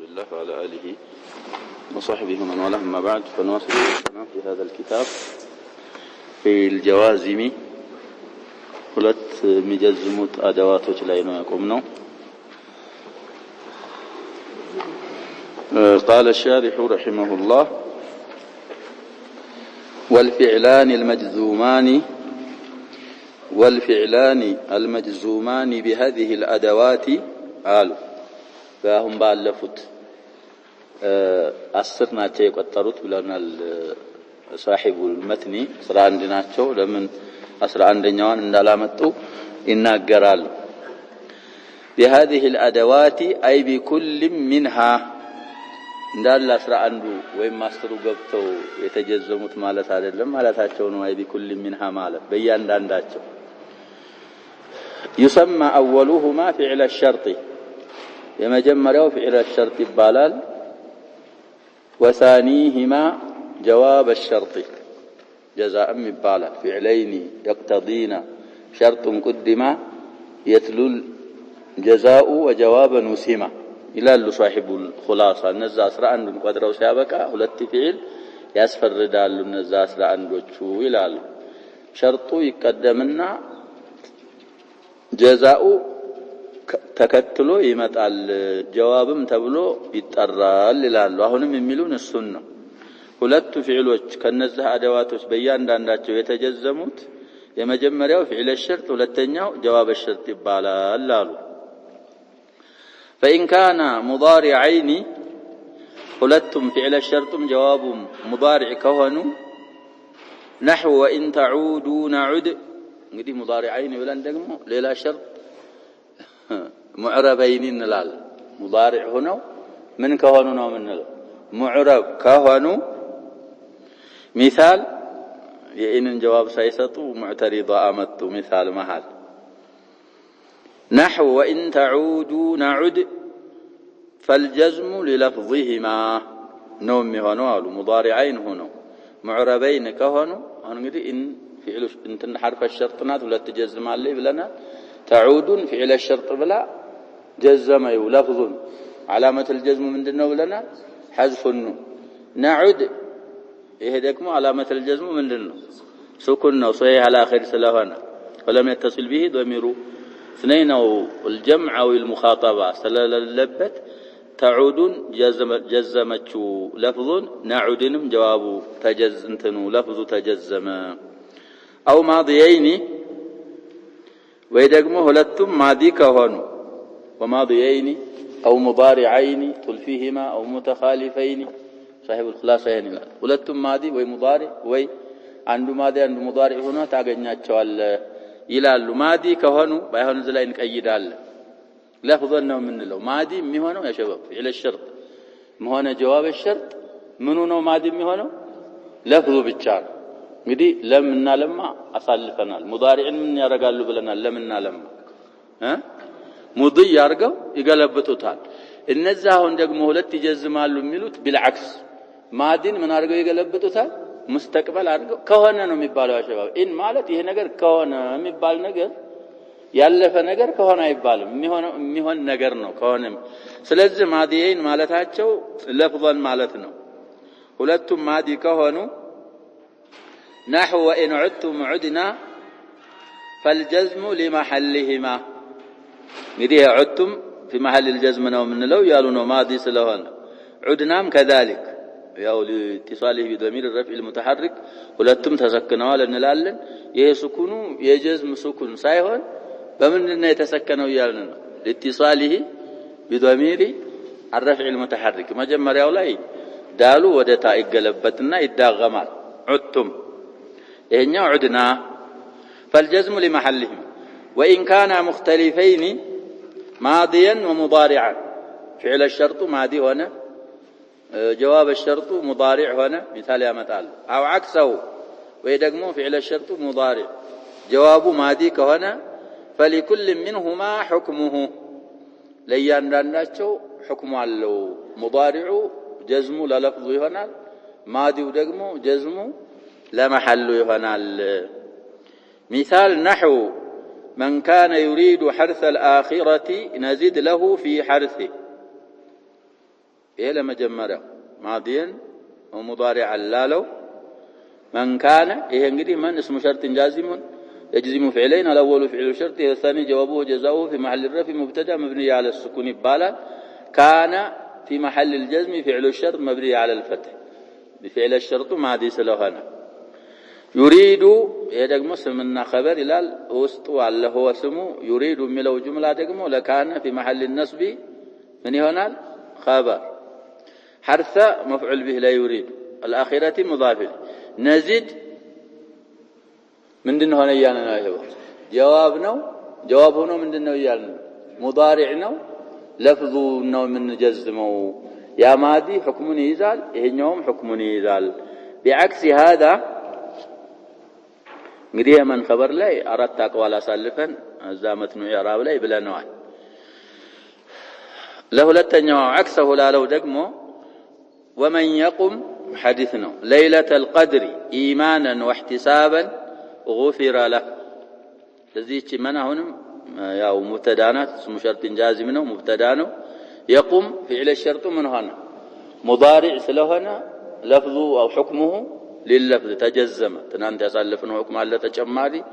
الله وعلى آله وصحبه ومن والاه أما بعد فنواصل في هذا الكتاب في الجوازم ሁለት የሚጀዝሙት አደዋቶች ላይ ነው ያቆምነው قال الشارح رحمه الله والفعلان المجزومان بهذه الأدوات قالوا فهم ባለፉት 10 ናቸው የቆጠሩት ብለናል صاحب المتن 11 ናቸው ለምን 11ኛዋን እንዳላመጡ ይናገራሉ بهذه الأدوات أي بكل منها እንዳለ 11 ወይም ማስተሩ ገብተው የተጀዘሙት ማለት አይደለም ማለታቸው ነው أي بكل منها ማለት በእያንዳንዳቸው يسمى أولهما فعل الشرط የመጀመሪያው فعل الشرط ይባላል وثانيهما جواب الشرط جزاء يبالا فعلين يقتضين شرط قدم يتلو الجزاء وجوابا وسما الى صاحب الخلاصه النزا 11 قدروا ሲያበቃ ሁለት ፊዕል ያስፈርዳሉ እነዛ 11ዎቹ ይላሉ ሸርጡ ይቀደምና ጀዛኡ ተከትሎ ይመጣል ጀዋብም ተብሎ ይጠራል ይላሉ አሁንም የሚሉን እሱን ነው ሁለቱ ፊዕሎች ከነዚህ አደዋቶች በእያንዳንዳቸው የተጀዘሙት የመጀመሪያው ፊዕል الشرط ሁለተኛው جواب الشرط ይባላል አሉ فإن كان مضارعين ሁለቱም ፊዕል الشرطም جوابም مضارع ከሆኑ نحو وإن تعودوا نعد እንግዲህ مضارعين ብለን ደግሞ ሌላ شرط معربين እንላለን مضارع ሆነው ምን ከሆኑ ነው የምንለው معرب ከሆኑ مثال የኢንን جواب ሳይሰጡ معترض አመጡ مثال መሃል نحو وإن تعودوا نعد فالجزم للفظهما ነው የሚሆነው አሉ مضارعين ሆነው معربين ከሆኑ አሁን እንግዲህ ኢን فعل እንትን حرف الشرط ናት ሁለት ጀዝማለይ ብለናል تعودون فعل الشرط بلا جزم لفظ علامة الجزم ምንድነው ብለናል حذف النون نعد ይሄ ደግሞ علامة الجزم ምንድነው سكون ነው صحيح على اخر ስለሆነ ولم يتصل به ضمير اثنين او الجمع او المخاطبه ስለለበት تعودون جزمچو لفظ نعدንም جواب تجزنتኑ لفظ تجزم او ماضيين ወይ ደግሞ ሁለቱም ማዲ ከሆኑ وماضيين او مضارعين طل فيهما او متخالفين صاحب الخلاصه يعني ሁለቱም ማዲ ወይ ሙዳሪዕ ወይ አንዱ ማዲ አንዱ ሙዳሪዕ ሆኖ ታገኛቸዋል ይላሉ ማዲ ከሆኑ ባይሆን እዚህ ላይ እንቀይዳለን ለፍظን ነው የምንለው ማዲ የሚሆነው ያ شباب فعل الشرط መሆነ جواب الشرط ምኑ ነው ማዲ የሚሆነው ለፍظ ብቻ ነው እንግዲህ ለምና ለማ አሳልፈናል ሙዳሪዕን ምን ያደርጋሉ ብለናል ለምና ለማ ሙዲ ያርገው ይገለብጡታል እነዛ አሁን ደግሞ ሁለት ይጀዝማሉ የሚሉት بالعكس ማዲን ምን አድርገው ይገለብጡታል ሙስተቅበል አድርገው ከሆነ ነው የሚባለው አሸባብ ኢን ማለት ይሄ ነገር ከሆነ የሚባል ነገር ያለፈ ነገር ከሆነ አይባልም የሚሆን ነገር ነው ከሆነ ስለዚህ ማዲየን ማለታቸው ለፍظን ማለት ነው ሁለቱም ማዲ ከሆኑ نحو وإن عدتم عدنا فالجزم لمحلهما እንግዲህ عدتم في محل الجزم ነው የምንለው ያሉ ነው ማዲ ስለሆነ عدنام كذلك ያው لاتصاله بضمير الرفع المتحرك ሁለቱም ተሰክነዋል እንላለን ይሄ ስኩኑ የጀዝም ስኩን ሳይሆን በምንድነው የተሰከነው ያልን ነው لاتصاله بضمير الرفع المتحرك መጀመሪያው ላይ ዳሉ ወደ ታ ይገለበጥና ይዳገማል عدتم ይሄኛው عدنا فالجزم لمحلهم وإن كان مختلفين ماضيا ومضارعا فعل الشرط ماضي هنا جواب الشرط مضارع هنا مثال يمثال أو عكسه ويدغمو فعل الشرط مضارع جواب ماضي كهنا فلكل منهما حكمه ለያንዳንዳቸው حكم አለው مضارع جزم للفظ ይሆናል ማዲው ደግሞ جزم لمحل يهنال مثال نحو من كان يريد حرث الآخرة نزد له في حرثه إيه لما جمّره ماضيا ومضارعا لالو من كان إيه انجدي من اسم شرط جازم يجزم فعلين الأول فعل شرط الثاني جوابه جزاؤه في محل الرفع مبتدأ مبني على السكون بالا كان في محل الجزم فعل الشرط مبني على الفتح بفعل الشرط ماضي سلوهنا يريد يدغمو اسمنا خبر إلى وسط وعلى هو اسمه يريد ملو جملة دغمو لكان في محل النصب من هنا خبر حرف مفعول به لا يريد الآخرة مضاف نزيد من دين هنا يالنا جوابنا جواب هنا من دين يالنا مضارعنا لفظ نو من جزمه يا ماضي حكم يزال يهنيوم حكم يزال بعكس هذا غير من خبر لا أردت أقوال أسلفا زامت إعراب لا بلا نوع له لتنيو عكسه لا لو دقمو ومن يقم حديثنا ليلة القدر إيمانا واحتسابا غفر له تزيد منا هنا يا مبتدانات اسم شرط جازم منه مبتدانه يقوم فعل الشرط من هنا مضارع سلهنا لفظه أو حكمه لللفظ تجزم تنانت يصلفنه حكم على تجمالي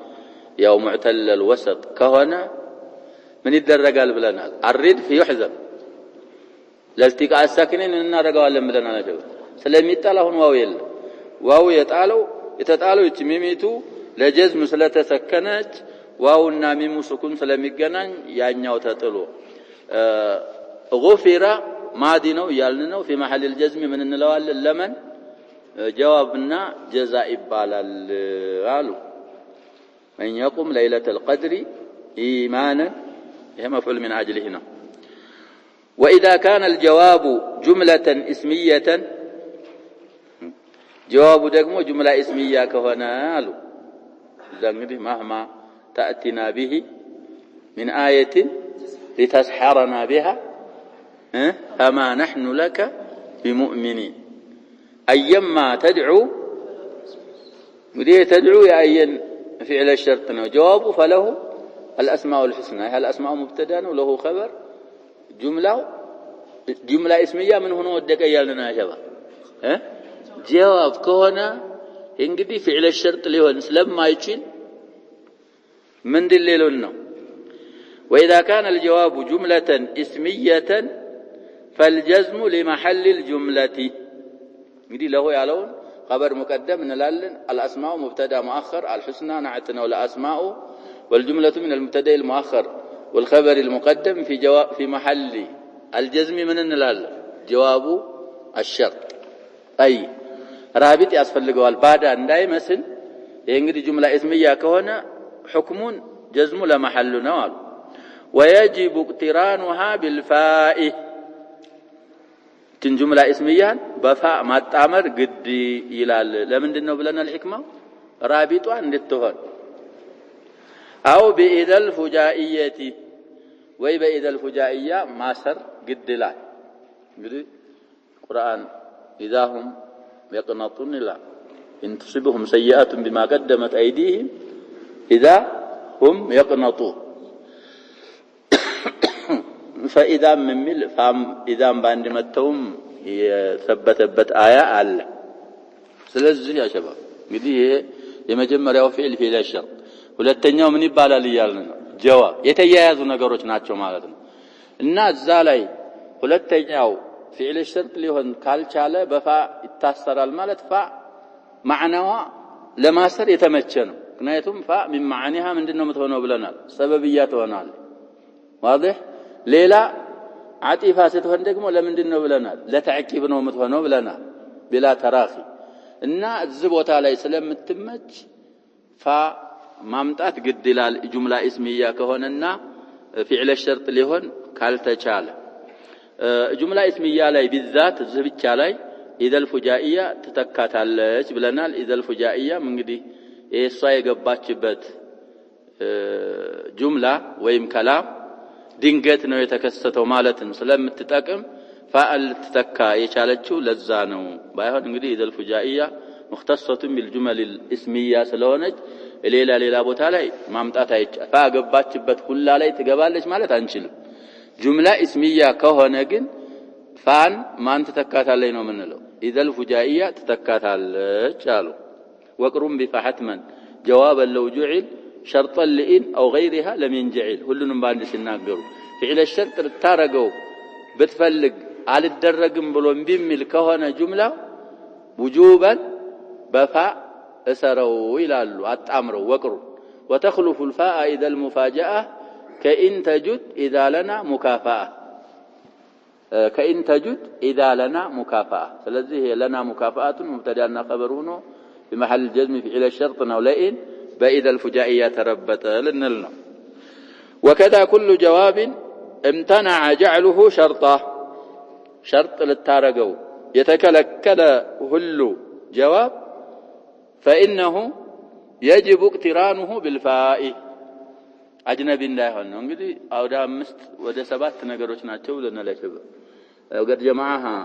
يا معتل الوسط كهنا من يدرج بلنا الرد في يحزب لالتقاء الساكنين إننا رجال بلنا نجوا سلام يتعالون واو يتعالوا يتميميتو لجزم سلة سكنت واو الناميم سكون سلام يجنن يعنيو تطلو غفر ماضينو يالنو في محل الجزم من النلوال لمن جوابنا جزاء بالال قالوا من يقوم ليلة القدر إيمانا هي مفعول من أجله هنا وإذا كان الجواب جملة اسمية جواب دقمو جملة اسمية كهنا قالوا زنده مهما تأتنا به من آية لتسحرنا بها فما نحن لك بمؤمنين أيما تدعو وديه تدعو يا أين فعل الشرط جوابه فله الأسماء الحسنى هل الأسماء مبتدأ وله خبر جملة اسمية من هنا ودك يالنا شباب جواب كهنا انقدي فعل الشرط اللي هو نسلم ما يشين من دليلنا وإذا كان الجواب جملة اسمية فالجزم لمحل الجملة انقدي له يالون خبر مقدم نلالن الأسماء مبتدا مؤخر الحسنى نعتنا ولا أسماء والجملة من المبتدا المؤخر والخبر المقدم في محل الجزم من النلال جواب الشرط أي رابط أسفل قوال بعد أن دائما ينقل جملة اسمية كهنا حكم جزم لمحل نوال ويجب اقترانها بالفاء تن جملة اسمية بفاء ما تعمر قد يلال لمن دنو بلنا الحكمة رابط عند التهر أو بإذا الفجائية وإذا الفجائية ما سر قد لا القرآن إذا هم يقنطون لا إن تصيبهم سيئات بما قدمت أيديهم إذا هم يقنطون فإذا من مل فهم إذا باند متهم ثبتت آية على سلزي يا شباب قدي يمجمر يوفي في الشرط ሁለተኛው ምን ይባላል ይያልን ጀዋብ የተያያዙ ነገሮች ናቸው ማለት ነው እና እዛ ላይ ሁለተኛው ፊዕል ሸርጥ ሊሆን ካልቻለ በፋ ይታሰራል ማለት ፋ ማዕናዋ ለማሰር የተመቸ ነው ምክንያቱም ፋ من معانيها ምንድነው የምትሆነው ብለናል ሰበብያ ትሆናል واضح ሌላ አጢፋ ስትሆን ደግሞ ለምንድነው ብለናል ለተዕቂብ ነው የምትሆነው ብለናል بلا تراخي እና እዚህ ቦታ ላይ ስለምትመች ፋ ማምጣት ግድ ይላል ጁምላ እስሚያ ከሆነና ፊዕል ሸርጥ ሊሆን ካልተቻለ ጁምላ እስሚያ ላይ بالذات እዚህ ብቻ ላይ ኢዘል ፉጃኢያ ተተካታለች ብለናል ኢዘል ፉጃኢያ እንግዲህ እሷ የገባችበት ጁምላ ወይም ከላም ድንገት ነው የተከሰተው ማለትም ስለምትጠቅም ፋአል ተተካ የቻለችው ለዛ ነው ባይሆን እንግዲህ ኢዘል ፉጃኢያ مختصة بالجمل الاسمية ስለሆነች ሌላ ቦታ ላይ ማምጣት አይቻል ፋገባችበት ሁላ ላይ ትገባለች ማለት አንችልም ጁምላ እስሚያ ከሆነ ግን فان ما أنت تكاتالي نو منلو إذا الفجائية تتكاتال قالوا وقرم بفحتما جوابا لو جعل شرطا لإن أو غيرها لم ينجعل كلنا باندس الناقروا فعل الشرط تارقوا بتفلق على الدرقم بلون بيمل كهنا جملة وجوبا بفاء أسروا إلى أتأمروا وقروا وتخلف الفاء إذا المفاجأة كإن تجد إذا لنا مكافأة كإن تجد إذا لنا مكافأة فلذي هي لنا مكافأة مبتدأنا خبرونه بمحل الجزم فعل الشرط أو لئن بإذا الفجائية تربت لنلنا وكذا كل جواب امتنع جعله شرطا شرط للتارقو يتكلكل هل جواب فإنه يجب اقترانه بالفاء أجنبي لا يهون نقولي أو ده مست وده سبات نقروش ناتشوا لنا لا شباب وقد جمعها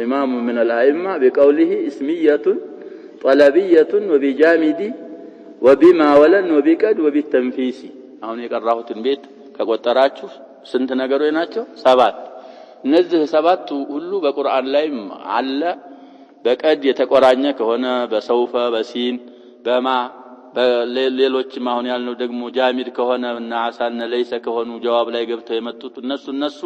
إمام من الأئمة بقوله اسمية طلبية وبجامد وبما ولن وبكد وبالتنفيس هون يقرأه تنبيت كقطراتشو سنت نقروي ناتشو سبات نزه سبات كله بقرآن لايم على بكد يتقرأني كهنا بسوف بسين بما ሌሎች ማሁን ያልነው ደግሞ ጃሚድ ከሆነ እና አሳነ ለይሰ ከሆኑ ጀዋብ ላይ ገብተው የመጡት እነሱ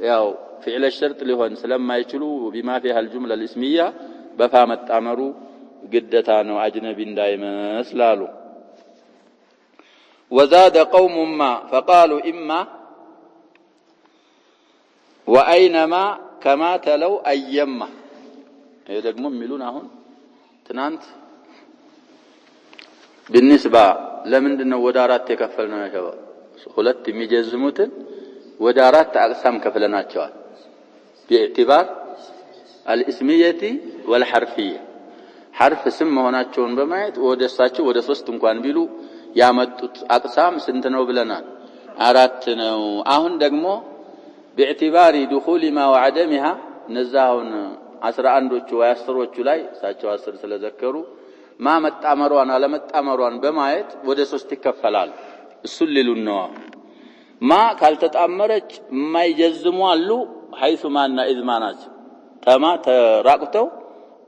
ያው فعل الشرط ሊሆን ስለማይችሉ بما فيها الجمله الاسميه በፋ መጣመሩ ግዴታ ነው አጅነቢ እንዳይመስላሉ وزاد قوم ما فقالوا اما واينما كما تلو ايما ይሄ ደግሞ የሚሉን አሁን ትናንት بالنسبة لمندنا ودارات يكفلنا يا شباب خلت ميجزموتن ودارات أقسام كفلنا شوال باعتبار الاسمية والحرفية حرف اسم هنا تشون بمايت ودساتشو ودسوستم كان بيلو يامت أقسام سنتنو بلنا أراتنو أهون دقمو باعتبار دخول ما وعدمها نزاهون عسر أندوشو ويسروشو لاي ساتشو عسر سلذكرو ما متأمرون على متأمرون بمايت وده سوست كفلال السلل النوع ما قال تتأمرج ما يجزموا له حيث ما أن إذمانات تما تراقتو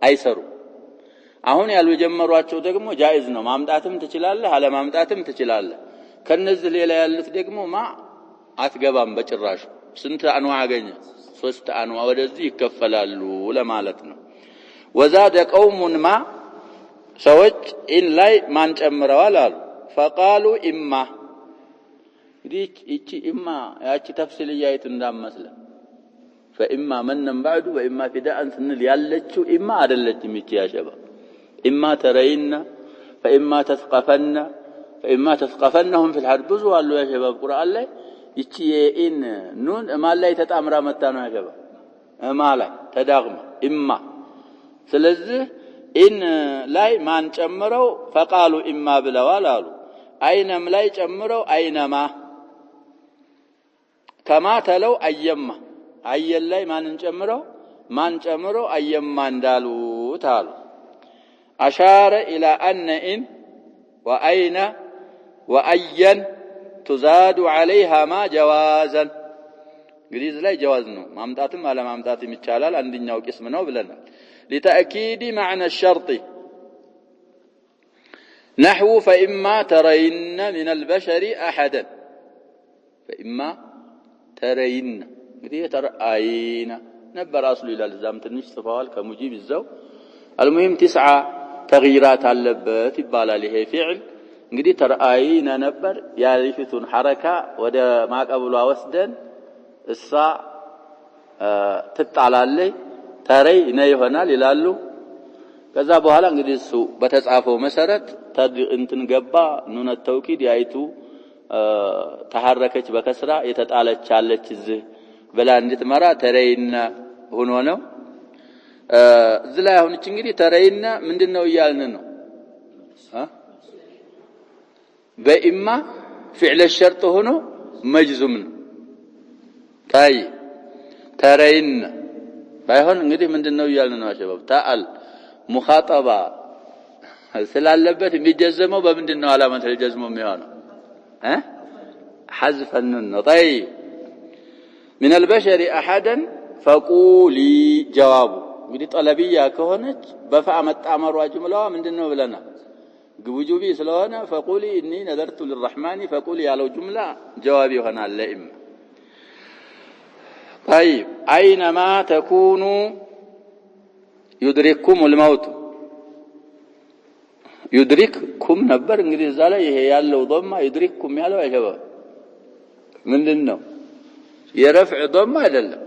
أيسروا أهون يالو جمروا دقمو جائز نو ما مداتم تشلال على ما مداتم تشلال كنزل إلى يالف دقمو ما أتقبام بچراش سنت أنواع غني سوست أنواع ودزي كفلال ولا مالتنا وزاد قوم ما سوج إن لاي ما نجمروا لال فقالوا إما ديك إيش إما يأتي تفصيلية يتندم مثلا فإما من بعد وإما فداء سنل يالتشو إما أدلت ميتي يا شباب إما ترين فإما تثقفن فإما تثقفنهم في الحرب وقالوا يا شباب قرآن الله إيش إن نون ما لا يتتأمر متانو يا شباب ما لا تداغم إما سلزه إن لاي ما نجمروا فقالوا إما بلوالالو أينم لاي جمروا أينما كما تلو أيما أي لاي ما نجمروا أيما ندالو تالو أشار إلى أن إن وأين وأين تزاد عليها ما جوازا قريز لاي جوازنو ما مداتم على ما مداتم يتشالال عندنا وقسمنا بلنا لتأكيد معنى الشرط نحو فإما ترين من البشر أحدا فإما ترين قديه ترأينا نبر أصل إلى الزام تنش صفوال كمجيب الزو المهم 9 تغييرات اللبات يبالا له فعل قديه ترأينا نبر يالفتون حركة ودا ما قبلوا وسدا الساعة تتعلى اللي تري نيهنا للالو كذا بحالا እንግዲህ እሱ በተጻፈው መሰረት እንትን ገባ ኑነ ተውኪድ ያይቱ ተሐረከች በከስራ የተጣለች አለች እዚህ በላ እንድትመራ ተረይና ሆኖ ነው እዚህ ላይ አሁን እንግዲህ ተረይና ምንድነው ይያልን ነው በኢማ فعل الشرط ሆኖ መጅዙም ነው ታይ ተረይና ባይሆን እንግዲህ ምንድነው ይያልን ነው አሸባብ ታአል ሙኻጠባ ስላለበት የሚጀዘመው በምንድነው አላማት ለጀዝሙ የሚሆነው حذف النون طيب من البشر أحدا فقولي جواب እንግዲህ ጠለብያ ከሆነች በፋ መጣመሯ ጅምላዋ ምንድነው ብለና ግውጁቢ ስለሆነ فقولي اني نذرت للرحمن فقولي ያለው ጅምላ ጀዋብ ይሆናል ለኢም طيب اينما تكونوا يدرككم الموت يدرككم ነበር እንግዲህ እዛ ላይ ይሄ ያለው ضمه يدرككم ያለው አይገባ ምንድነው የረፍዕ ضمه አይደለም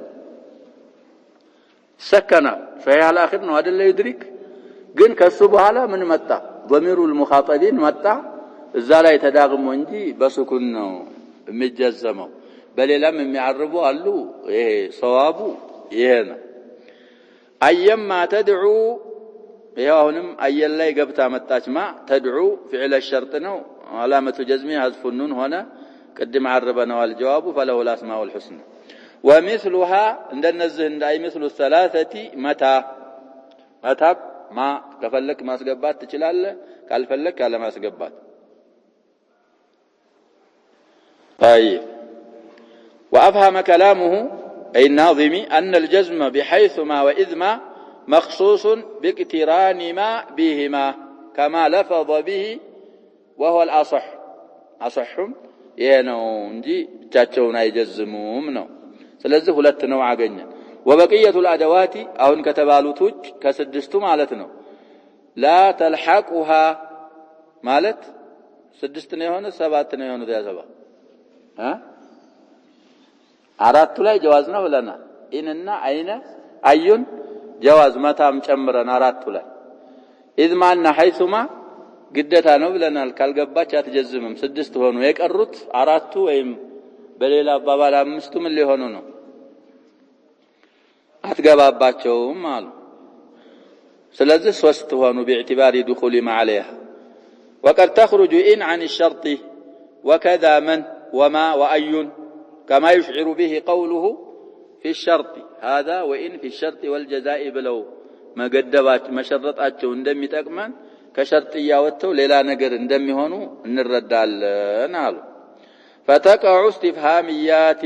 سكن فهي على اخر ነው አይደለ يدرك ግን ከሱ በኋላ ምን መጣ ضمير المخاطبين መጣ እዛ ላይ ተዳግሞ እንጂ በስኩን ነው የሚጀዘመው በሌላም የሚያርቡ አሉ ይሄ ሰዋቡ ይሄ ነው አየማ تدعو ይሄውንም አየል ላይ ገብታ መጣች ማ تدعو فعل الشرط ነው علامه جزمه حذف النون هنا قدم عربنا والجواب فله الاسماء الحسنى ومثلها እንደነዚህ እንዳይ مثل الثلاثه متى ما ከፈለክ ማስገባት ትችላለህ ካልፈለክ ያለ ማስገባት طيب وافهم كلامه اي الناظم ان الجزم بحيث ما واذ ما مخصوص باقتران ما بهما كما لفظ به وهو الاصح اصحهم ينو እንጂ ብቻቸውን አይጀዝሙም ነው ስለዚህ ሁለት ነው አገኘን وبقيه الادوات አሁን ከተባሉት ውጭ ከስድስቱ ማለት ነው لا تلحقها ማለት ስድስት ነው የሆነ ሰባት ነው የሆነ ያዘባ አራቱ ላይ ጀዋዝ ነው ብለና ኢንና አይነ አዩን ጀዋዝ መታም ጨምረን አራቱ ላይ ኢዝማና ሐይሱማ ግዴታ ነው ብለናል ካልገባች አትጀዝምም ስድስት ሆኑ የቀሩት አራቱ ወይም በሌላ አባባል አምስቱ ምን ሊሆኑ ነው አትገባባቸውም አሉ ስለዚህ ሶስት ሆኑ باعتبار دخول ما عليها وقد تخرج ان عن الشرط وكذا من وما واي كما يشعر به قوله في الشرط هذا وان في الشرط والجزاء بلو ما قدبات مشرطاቸው እንደሚጠቅመን ከሸርጥ ያወጣው ሌላ ነገር እንደሚሆኑ እንረዳለን አሉ فتقع استفهاميات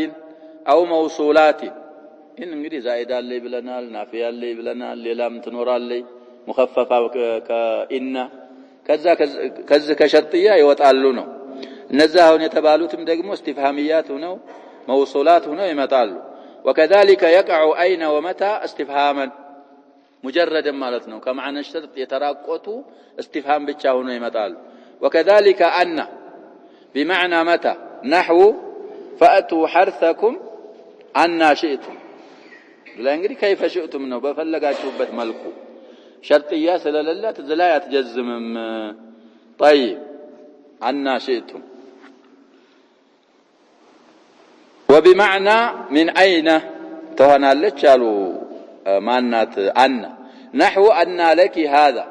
او موصولات إن እንግዲህ زائد አለይ ብለናል ናፊያ አለይ ብለናል ሌላም ትኖራለይ مخففه كإن ከዛ ከሸርጥያ ይወጣሉ ነው እነዛ አሁን የተባሉትም ደግሞ استفهاميات ሆነው موصولات ሆነው ይመጣሉ وكذلك يقع اين ومتى استفهاما مجردا ማለት ነው ከማዕና ሸርጥ የተራቆቱ استفهام ብቻ ሆነው ይመጣሉ وكذلك ان بمعنى متى نحو فاتوا حرثكم ان شئتم ለእንግዲህ كيف شئتم ነው በፈለጋችሁበት መልኩ ሸርጥያ ስለሌላት ዘላይ አትጀዝምም طيب ان شئتم وبمعنى من اين تهنالچ አሉ ማናት ان نحو ان لك هذا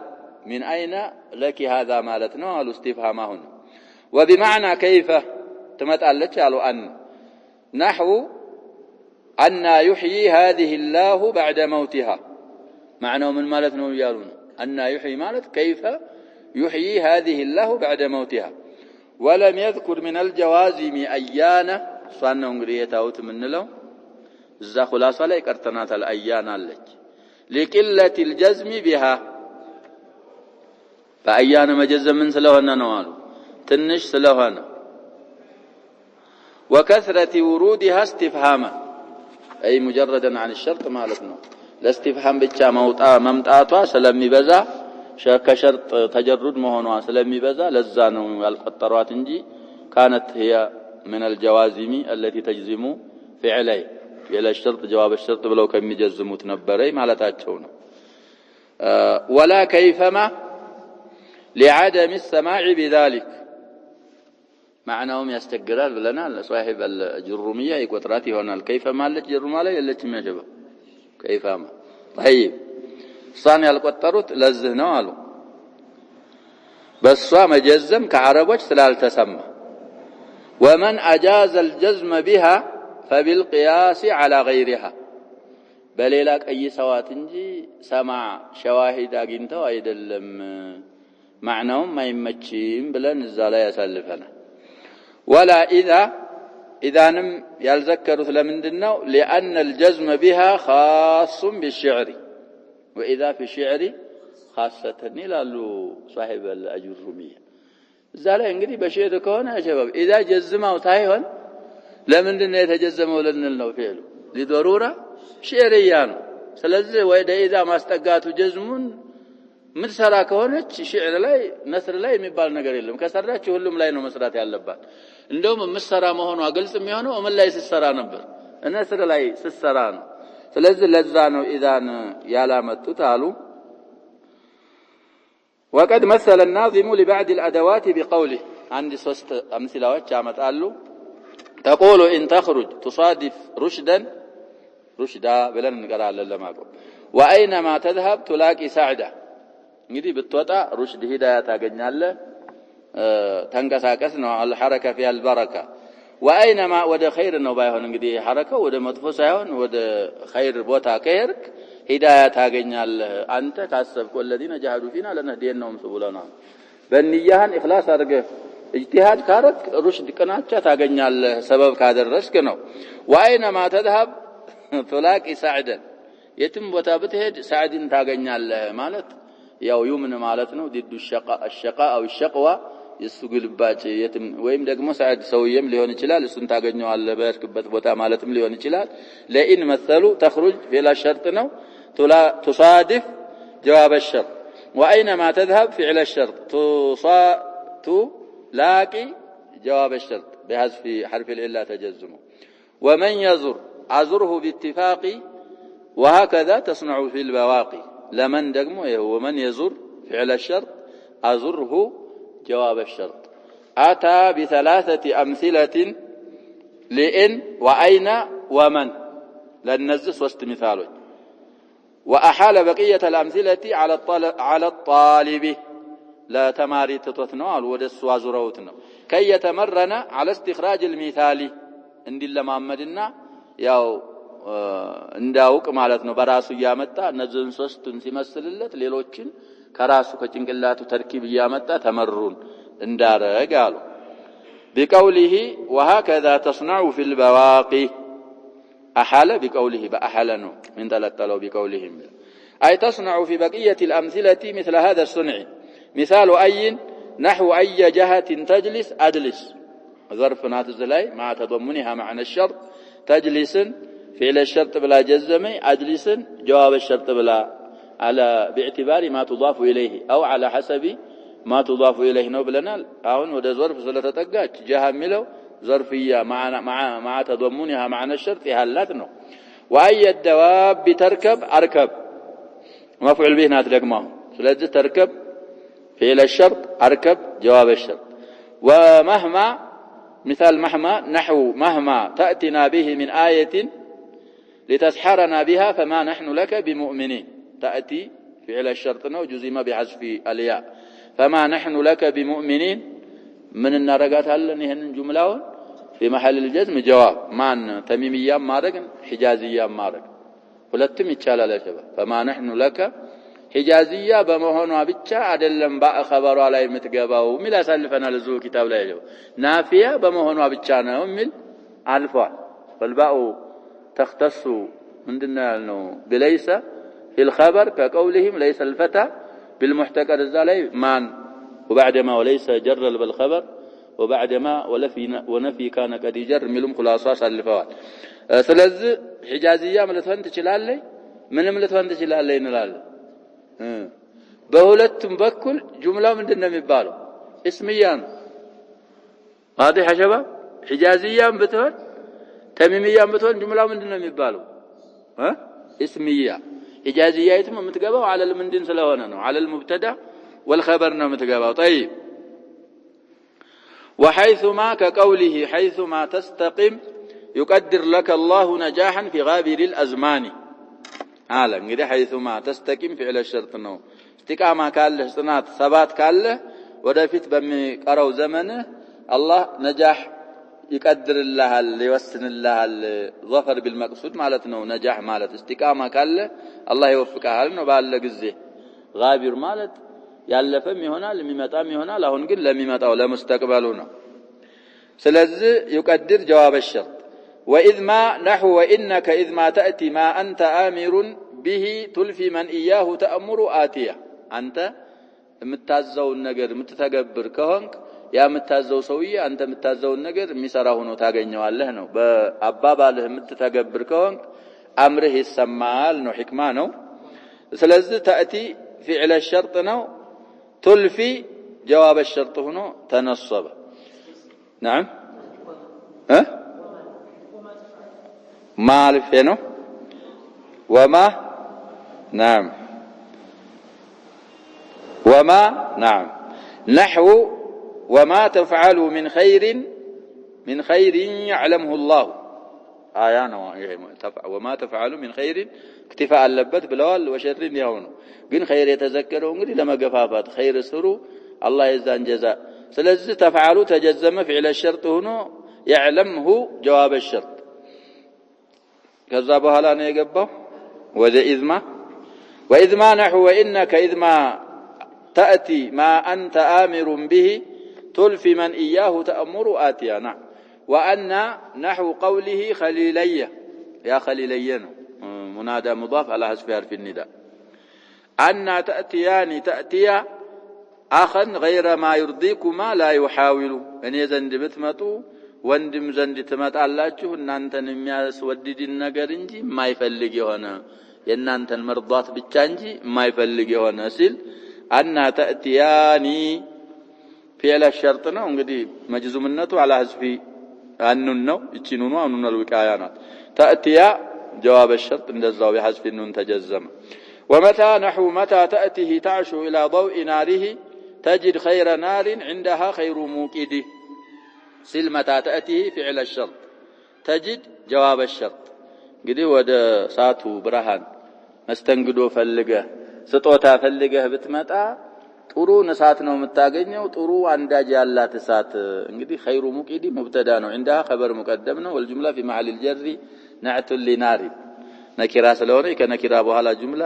من اين لك هذا ማለት ነው አሉ استفهام አሁን وبمعنى كيف تمጣለች አሉ ان نحو ان يحيي هذه الله بعد موتها معناه من ማለት ነው ይያሉ ان يحيي ማለት كيف يحيي هذه الله بعد موتها ولم يذكر من الجوازم ايانا صانو እንግዲህ የታውት ምንለው እዛ خلاصه ላይ ቀርተናታል አያና አለች لقله الجزم بها በአያና መጀዘም ምን ስለሆነ ነው አሉ ትንሽ ስለሆነ وكثرة ورودها استفهاما اي مجردا عن الشرط ማለት ነው ለእስቲፍሃም ብቻ መምጣቷ ስለሚበዛ ከሸርጥ ተጀሩድ መሆኗ ስለሚበዛ ለዛ ነው ያልቆጠሯት እንጂ كانت هي من الجوازم التي تجزم فعلي الى الشرط جواب الشرط ብለው ከሚጀዝሙት ነበረይ ማለታቸው ነው ولا كيفما لعدم السماع بذلك معناهم يستقرال ብለናል صاحب الجرميه ይቆጥራት ይሆናል كيفما አለች ጀሩማ ላይ የለችም ያጀባ كيفما طيب صان ያልቆጠሩት ለዚህ ነው አሉ በሷ መጀዘም ከአረቦች ስላልተሰማ ومن اجاز الجزم بها فبالقياس على غيرها በሌላ ቀይሰዋት እንጂ ሰማዕ ሸዋሂድ አግኝተው አይደለም معناهم ما يمچም ብለን እዛ ላይ ያሳልፈናል ولا اذا إذانم يالذكروا لمندنو لأن الجزم بها خاص بالشعر وإذا في الشعر خاصة نلالو صاحب الأجرومية زالة انقدي بشيء كونه يا شباب إذا جزموا تايهن لمندن يتجزموا لنلنو فعله لضرورة شعريان سلزة وإذا ما استقاتوا جزمون متسرا كونች شعر ላይ نثر ላይ የሚባል ነገር የለም ከሰራች ሁሉም ላይ ነው መስራት ያለባት እንደውም መስራ መሆኑ አገልጽ የሚሆነው ምን ላይ ሲሰራ ነበር ነثر ላይ ሲሰራ ነው ስለዚህ ለዛ ነው ኢዛን ያላመጡት አሉ وقد مثل الناظم لبعض الادوات بقوله عندي ሶስት امثላዎች ያመጣሉ تقول ان تخرج تصادف رشدا ብለን እንቀራለን ለማቆም واينما تذهب تلاقي سعده እንግዲህ ብትወጣ ሩሽድ ሂዳያ ታገኛለህ ተንቀሳቀስ ነው الحركه في البركه واينما ወደ ኸይር ነው ባይሆን እንግዲህ ሐረካው ወደ መጥፎ ሳይሆን ወደ ኸይር ቦታ ከሄድክ ሂዳያ ታገኛለህ አንተ ካሰብክ الذين جاهدوا فينا لنهدينهم سبلنا በንያህን ኢኽላስ አድርገህ اجتهاد ካረክ ሩሽድ ቅናቻ ታገኛለህ ሰበብ ካደረስክ ነው واينما تذهب تلاقي سعدا የትም ቦታ ብትሄድ ሰዓድን ታገኛለህ ማለት ያው ይምን ማለት ነው ዲዱ الشقاء او الشقوى ይስጉልባጭ የትም ወይም ደግሞ ሰዓድ ሰውየም ሊሆን ይችላል እሱን ታገኘዋለህ በርክበት ቦታ ማለትም ሊሆን ይችላል ለኢን መሰሉ تخرج فعل الشرط ነው تصادف جواب الشرط واينما تذهب فعل الشرط تلاقي جواب الشرط بحذف حرف العله تجزمه ومن يزر ازره باتفاق وهكذا تصنع في البواقي لمن دقمو ومن يزر فعل الشرط أزره جواب الشرط أتى بثلاثة أمثلة لإن وأين ومن لننزس وست مثاله وأحال بقية الأمثلة على الطالب لا تماري تتوثنوال ودس وازروتنا كي يتمرن على استخراج المثال عند الله محمدنا ياو እንዳውቅ ማለት ነው በራሱ ያመጣ እነዚህን ሶስቱን ሲመስልለት ሌሎችን ከራሱ ከጭንቅላቱ ተርኪብ ያመጣ ተመሩን እንዳረግ አሉ بقوله وهكذا تصنع في البواقي احال بقوله باحلنوا من تلتلوا بقولهم اي تصنع في بقيه الامثله مثل هذا الصنع مثال اي نحو اي جهه تجلس ادلس ظرف ناتز لاي مع تضمنها معنى الشرط تجلس فعل الشرط بلا جزمي أجلس جواب الشرط بلا على باعتبار ما تضاف إليه أو على حسب ما تضاف إليه نوبلنا أون وده ظرف صلة تقاج جهة ملو ظرفية مع تضمنها معنى الشرط هلاتنا وأي الدواب تركب أركب مفعول به ناتلق معه سلجة تركب فعل الشرط أركب جواب الشرط ومهما مثال مهما نحو مهما تأتنا به من آية لتسحرنا بها فما نحن لك بمؤمنين تأتي فعل الشرط وجزم بحذف الياء فما نحن لك بمؤمنين من النرقات هل نهن جملة في محل الجزم جواب مان تميميا مارق حجازيا مارق ሁለቱም ይቻላል ያሸባ فما نحن لك حجازيا በመሆኗ ብቻ አይደለም በخبሯ ላይ የምትገባው ሚል አሳልፈናል እዙ ኪታብ ላይ ያለው ናፊያ በመሆኗ ብቻ ነው ሚል አልፏል والباء تختص من دنا انه بليس في الخبر كقولهم ليس الفتى بالمحتكر الزالي مان وبعدما وليس جر بالخبر وبعدما ونفي كان قد يجر ملهم خلاصه سالفوال ስለዚህ ሒጃዚያ ማለት ትችላለህ ምንም ልትሆን ትችላለህ እንላለን በሁለቱም በኩል ጁምላው ምንድነው የሚባለው እስምያ ነው واضح يا شباب ሒጃዚያም ብትሆን ተሚሚያም ብትሆን ጁምላው ምንድነው የሚባለው اسميه ሒጃዚያይቱም የምትገባው على المندن ስለሆነ ነው على المبتدا والخبر ነው የምትገባው طيب وحيثما كقوله حيثما تستقم يقدر لك الله نجاحا في غابر الازمان على እንግዲህ حيثما تستقم فعل الشرط ነው استقامه ካለ ጽናት ሰባት ካለ ወደፊት በሚቀረው ዘመን አላህ ነጃህ يقدر الله يوسن الله ظفر بالمقصود ማለት ነው ነጃህ ማለት استقامه ካለ አላህ ይወፍቃል ነው ባለ ጊዜ غابر ማለት ያለፈም ይሆናል የሚመጣም ይሆናል አሁን ግን ለሚመጣው ለሙስተቅበሉ ነው سلازي يقدر جواب الشرط وإذ ما نحو وإنك إذ ما تأتي ما أنت آمر به تلفي من إياه تأمر آتية أنت متازو النجر متتجبر كهنك يا متازو سوية أنت متازو النجر مسرهونه تاجنوا الله نو بأبابا له متتجبر كهنك أمره السمال نو حكمانه سلازي تأتي فعل الشرط نو تلفي جواب الشرط هنا تنصب نعم ها ما ألفينه وما نعم وما نعم نحو وما تفعلوا من خير يعلمه الله آيانا وما تفعلوا من خير اكتفاء اللبت بلوال وشر يهونه قن خير يتذكروا انقري لما قفافات خير سروا الله يزان جزاء سلزي تفعلوا تجزم فعل الشرط هنا يعلمه جواب الشرط كذبها لنا يقبه وذا وإذ ما نحو وإنك إذ ما تأتي ما أنت آمر به تلفي من إياه تأمر آتيا نعم وأن نحو قوله خليلي يا خليليين منادى مضاف على حذف حرف النداء أن تأتيا أخا غير ما يرضيكما لا يحاول أن يزند بتمتو وندم زند تمت አላችሁ እናንተን የሚያስወድድ ነገር እንጂ የማይፈልግ የሆነ የእናንተን መርዳት ብቻ እንጂ የማይፈልግ የሆነ ሲል አና ተእቲያኒ فعل الشرط ነው እንግዲህ መጅዙምነቱ على حذف አንኑን ነው እቺ ኑኑ አንኑን الوقايه ናት تأتيا جواب الشرط እንደዛው بحذف النون تجزم ومتى نحو متى تأتيه تعشو إلى ضوء ناره تجد خير نار عندها خير موقده سل متى تأتيه فعل الشرط تجد جواب الشرط قدي ودا ساتو برهان مستنقدو فلقه سطوتا فلقه بتمتا ጥሩ ነሳት ነው የምታገኘው ጥሩ አንዳጅ ያላት እሳት እንግዲህ خير موقد مبتدا ነው عندها خبر مقدم ነው والجمله في محل الجر نعت لنار نكرا ስለሆነ ከነኪራ በኋላ ጁምላ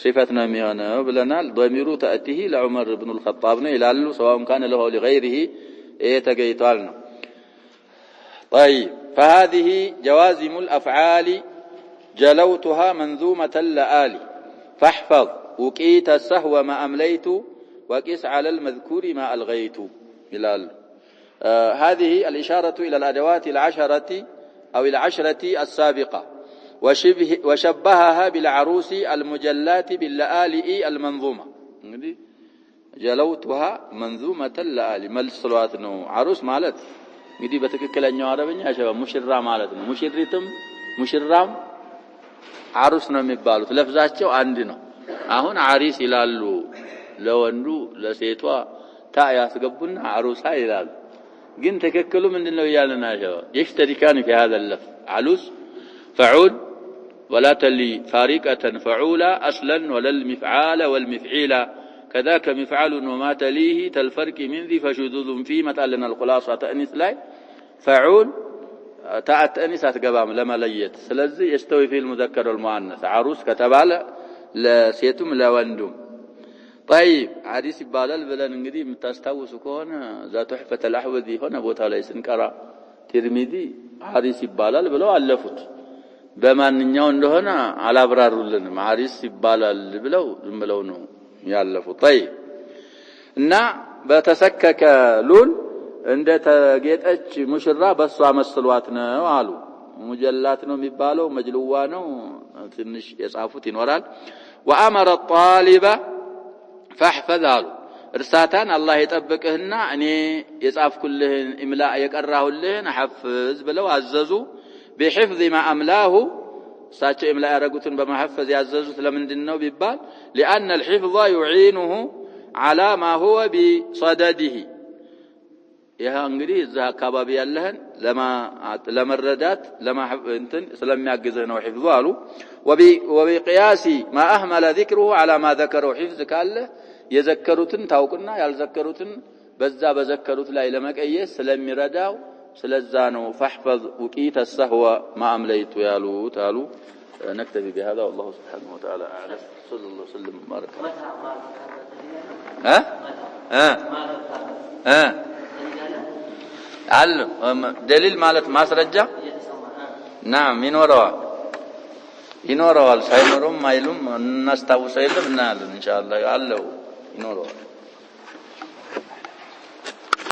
صفه ነው የሚሆነው ብለናል ضمير تأتيه لعمر بن الخطاب ነው ይላሉ سواء كان له لغيره ተገይቷል ነው طيب فهذه جوازم الأفعال جلوتها منظومة اللآلي فاحفظ وقيت السهو ما أمليت وقس على المذكور ما ألغيت هذه الإشارة إلى الأدوات العشرة أو العشرة السابقة وشبهها بالعروس المجلات باللآلئ المنظومة جلوتها منظومة اللآلي ملصلوات نو عروس مالت እንግዲህ በትክክለኛው አረበኛ ሸባ ሙሽራ ማለት ነው ሙሽራም አሩስ ነው የሚባሉት ለፍዛቸው አንድ ነው አሁን አሪስ ይላሉ ለወንዱ ለሴቷ ታ ያስገቡና አሩሳ ይላሉ ግን ተከክሉ ምንድነው ይያልና ሸባ يشتركان في هذا اللفظ علوس فعول ولا تلي فارقة فعولا اصلا ولا المفعال والمفعيلا كذاك مفعل وما تليه تلفرق من ذي فشذوذ في مثلنا الخلاصة تأنيث لا فعول تأنيث أتقبام لما ليت سلزي يستوي في المذكر والمؤنث عروس كتبالة لسيتم لا وندم طيب حديث بالال بلان انقدي متستوس كون ذات تحفة الأحوذي هنا بوتا ليس انكرا ترمذي حديث بالال بلو ألفت بما ننيون هنا على برار لنا حديث بالال بلو نو ያለፉ طيب እና በተሰከከ ሉል እንደ ተጌጠች ሙሽራ በሷ መስሏት ነው አሉ ሙጀላት ነው የሚባለው መጅልዋ ነው ትንሽ የጻፉት ይኖራል وامر الطالب فاحفظ እርሳታን አላህ ይጠብቅህና እኔ የጻፍኩልህን ኢምላ የቀራሁልህን حفظ ብለው አዘዙ بحفظ ما املاه ساتشي إملاء رقوتن بمحفظ يعززوت لمندنو بيبال لأن الحفظ يعينه على ما هو بصدده يها انقري الزها كبابي اللهن لما الردات لما انتن سلم يعقزهن وحفظوه وبقياس ما أهمل ذكره على ما ذكره حفظ كاله يذكروتن تاوكنا يالذكروتن بزا بذكروت لا إلمك أيس سلم يرداو سلزانو فاحفظ وقيت السهو ما أمليت يالو تالو نكتفي بهذا والله سبحانه وتعالى أعلم صلى الله وسلم وبارك دليل مالت ماسرجة نعم ينوروا ساينورم ما يلوم الناس تابو سيلم نالن إن شاء الله ينوروا